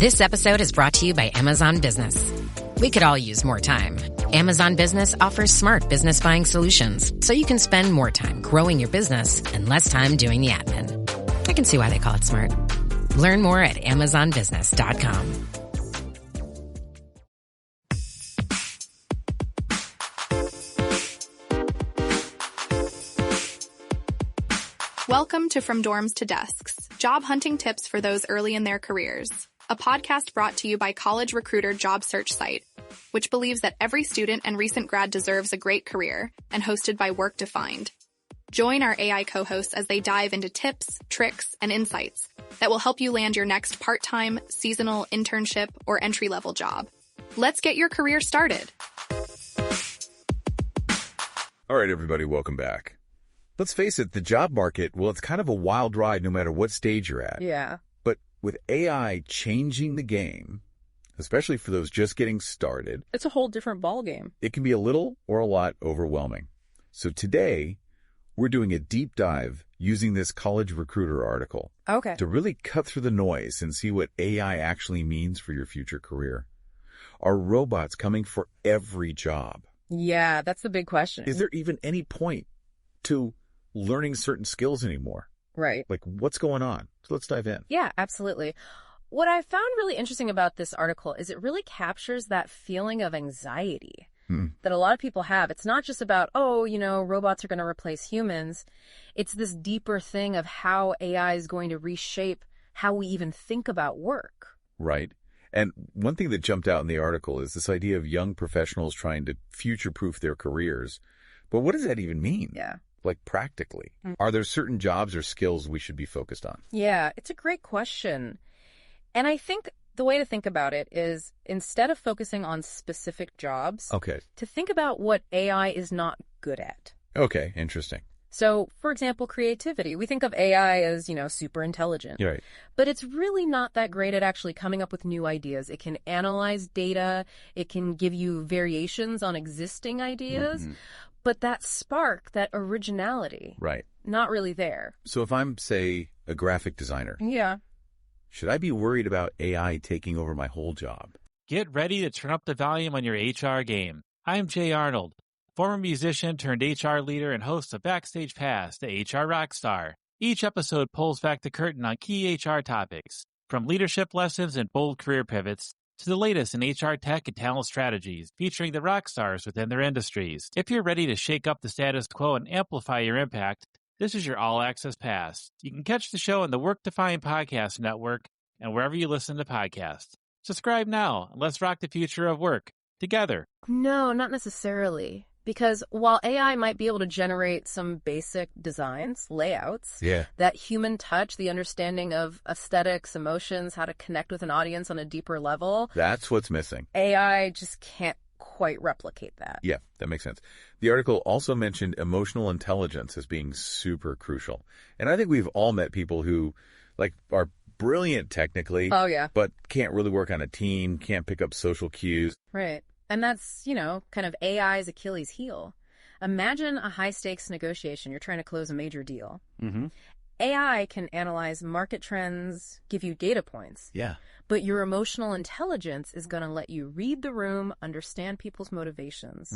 This episode is brought to you by Amazon Business. We could all use more time. Amazon Business offers smart business buying solutions, so you can spend more time growing your business and less time doing the admin. I can see why they call it smart. Learn more at amazonbusiness.com. Welcome to From Dorms to Desks, job hunting tips for those early in their careers. A podcast brought to you by College Recruiter job search site, which believes that every student and recent grad deserves a great career, and hosted by Work Defined. Join our AI co-hosts as they dive into tips, tricks, and insights that will help you land your next part-time, seasonal, internship, or entry-level job. Let's get your career started. All right, everybody, welcome back. Let's face it, the job market, well, it's kind of a wild ride no matter what stage you're at. Yeah. But with AI changing the game, especially for those just getting started, It's a whole different ballgame. it can be a little or a lot overwhelming. So today, we're doing a deep dive using this College Recruiter article Okay. to really cut through the noise and see what AI actually means for your future career. Are robots coming for every job? Yeah, that's the big question. Is there even any point to learning certain skills anymore? Right. Like, what's going on? So let's dive in. Yeah, absolutely. What I found really interesting about this article is it really captures that feeling of anxiety that a lot of people have. It's not just about, robots are going to replace humans. It's this deeper thing of how AI is going to reshape how we even think about work. Right. And one thing that jumped out in the article is this idea of young professionals trying to future-proof their careers. But what does that even mean? Yeah. Like, practically. Are there certain jobs or skills we should be focused on? Yeah, it's a great question. And I think the way to think about it is instead of focusing on specific jobs, Okay. to think about what AI is not good at. Okay, interesting. So, for example, creativity. We think of AI as, super intelligent. You're right. But it's really not that great at actually coming up with new ideas. It can analyze data. It can give you variations on existing ideas. But that spark, that originality, Right. not really there. So if I'm, say, a graphic designer, Yeah. should I be worried about AI taking over my whole job? Get ready to turn up the volume on your HR game. I'm Jay Arnold, former musician turned HR leader and host of Backstage Pass, the HR Rockstar. Each episode pulls back the curtain on key HR topics, from leadership lessons and bold career pivots to the latest in HR tech and talent strategies, featuring the rock stars within their industries. If you're ready to shake up the status quo and amplify your impact, this is your all-access pass. You can catch the show on the Work Defined Podcast Network and wherever you listen to podcasts. Subscribe now, and let's rock the future of work together. No, not necessarily. Because while AI might be able to generate some basic designs, layouts, Yeah. that human touch, the understanding of aesthetics, emotions, how to connect with an audience on a deeper level, That's what's missing. AI just can't quite replicate that. Yeah, that makes sense. The article also mentioned emotional intelligence as being super crucial. And I think we've all met people who, are brilliant technically, Oh, yeah. but can't really work on a team, can't pick up social cues. Right. And that's, kind of AI's Achilles heel. Imagine a high-stakes negotiation. You're trying to close a major deal. Mm-hmm. AI can analyze market trends, give you data points. Yeah. But your emotional intelligence is going to let you read the room, understand people's motivations,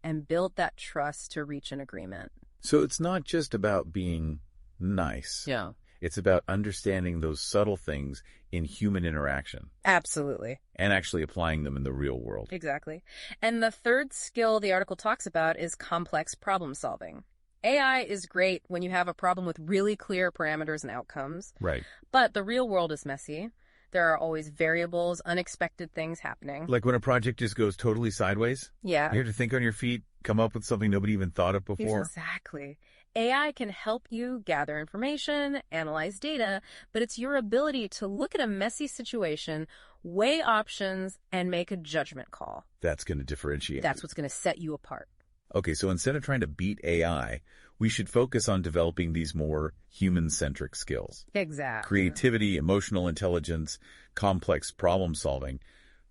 and build that trust to reach an agreement. So it's not just about being nice. Yeah. It's about understanding those subtle things in human interaction Absolutely. and actually applying them in the real world. Exactly. And the third skill the article talks about is complex problem solving. AI is great when you have a problem with really clear parameters and outcomes. Right. But the real world is messy. There are always variables, unexpected things happening. Like when a project just goes totally sideways, Yeah. you have to think on your feet, come up with something nobody even thought of before. Exactly. AI can help you gather information, analyze data, but it's your ability to look at a messy situation, weigh options, and make a judgment call. That's going to differentiate. That's what's going to set you apart. Okay, so instead of trying to beat AI, we should focus on developing these more human-centric skills. Exactly. Creativity, emotional intelligence, complex problem solving.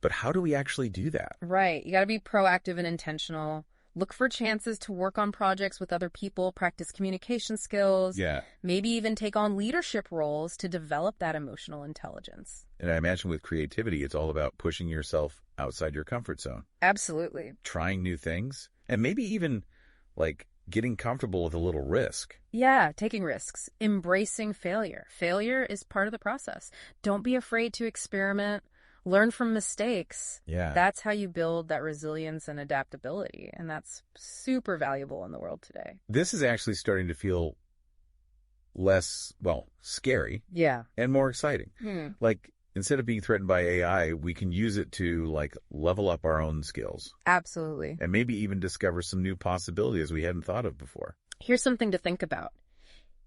But how do we actually do that? Right. You got to be proactive and intentional. Look for chances to work on projects with other people, practice communication skills, maybe even take on leadership roles to develop that emotional intelligence. And I imagine with creativity, it's all about pushing yourself outside your comfort zone. Absolutely. Trying new things, and maybe even like getting comfortable with a little risk. Yeah, taking risks, embracing failure. Failure is part of the process. Don't be afraid to experiment. Learn from mistakes. Yeah. That's how you build that resilience and adaptability. And that's super valuable in the world today. This is actually starting to feel less, scary. Yeah. And more exciting. Like, instead of being threatened by AI, we can use it to, like, level up our own skills. Absolutely. And maybe even discover some new possibilities we hadn't thought of before. Here's something to think about.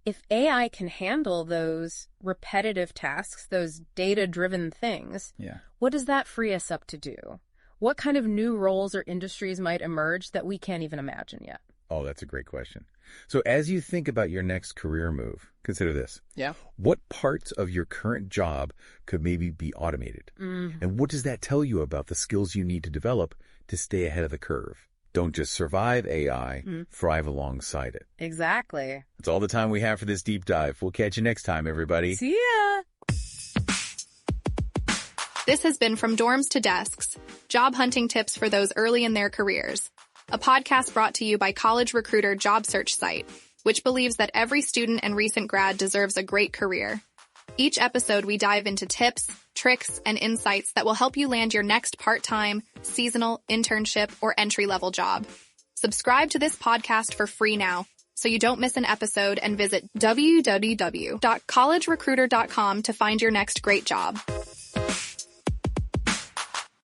If AI can handle those repetitive tasks, those data-driven things, what does that free us up to do? What kind of new roles or industries might emerge that we can't even imagine yet? Oh, that's a great question. So as you think about your next career move, consider this. Yeah. What parts of your current job could maybe be automated? And what does that tell you about the skills you need to develop to stay ahead of the curve? Don't just survive AI, thrive alongside it. Exactly. That's all the time we have for this deep dive. We'll catch you next time, everybody. See ya! This has been From Dorms to Desks, job hunting tips for those early in their careers. A podcast brought to you by College Recruiter job search site, which believes that every student and recent grad deserves a great career. Each episode, we dive into tips, tricks, and insights that will help you land your next part-time, seasonal, internship, or entry-level job. Subscribe to this podcast for free now, so you don't miss an episode, and visit www.collegerecruiter.com to find your next great job.